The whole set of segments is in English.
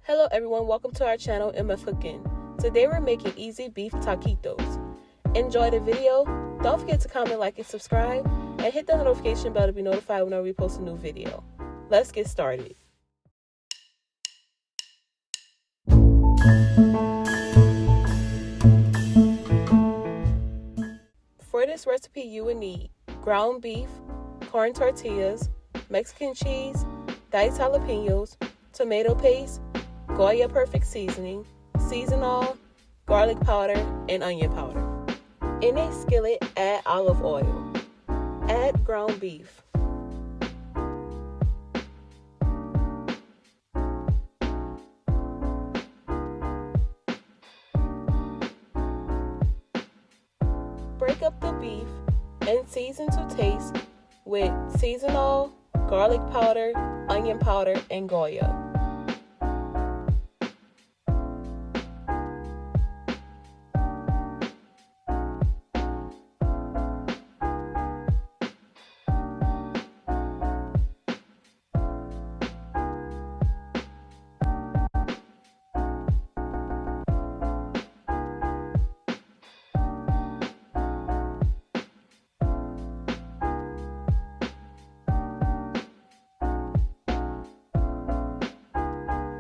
Hello everyone, welcome to our channel, MF Cooking. Today we're making easy beef taquitos. Enjoy the video. Don't forget to comment, like, and subscribe, and hit the notification bell to be notified whenever we post a new video. Let's get started. For this recipe, you will need ground beef, corn tortillas, Mexican cheese, diced jalapeños, tomato paste, Goya perfect seasoning, seasonal, garlic powder, and onion powder. In a skillet, add olive oil. Add ground beef. Break up the beef and season to taste with seasonal, garlic powder, onion powder, and Goya.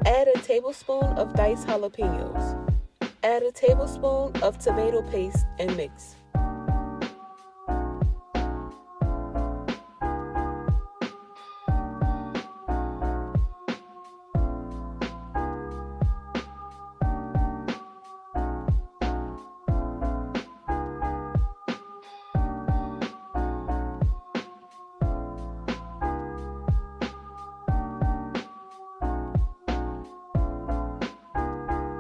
Add a tablespoon of diced jalapeños. Add a tablespoon of tomato paste and mix.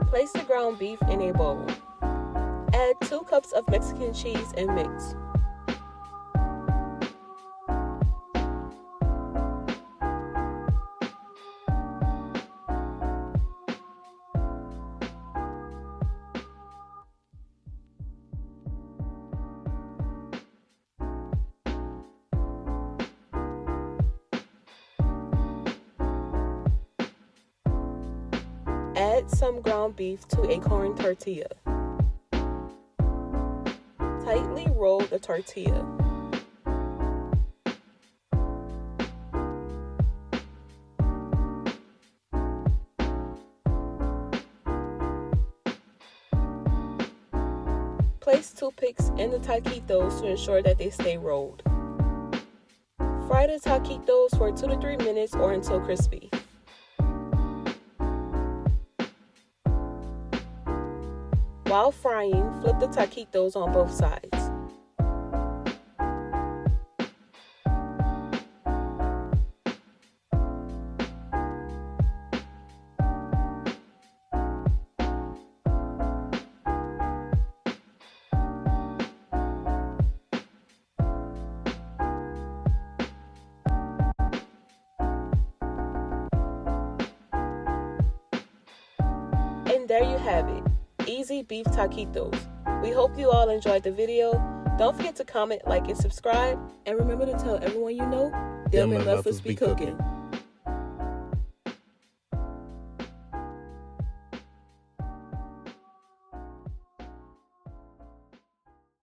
Place the ground beef in a bowl. Add 2 cups of Mexican cheese and mix. Add some ground beef to a corn tortilla. Tightly roll the tortilla. Place toothpicks in the taquitos to ensure that they stay rolled. Fry the taquitos for 2 to 3 minutes or until crispy. While frying, flip the taquitos on both sides. And there you have it. Easy beef taquitos. We hope you all enjoyed the video. Don't forget to comment, like, and subscribe. And remember to tell everyone you know, them and Memphis be cooking.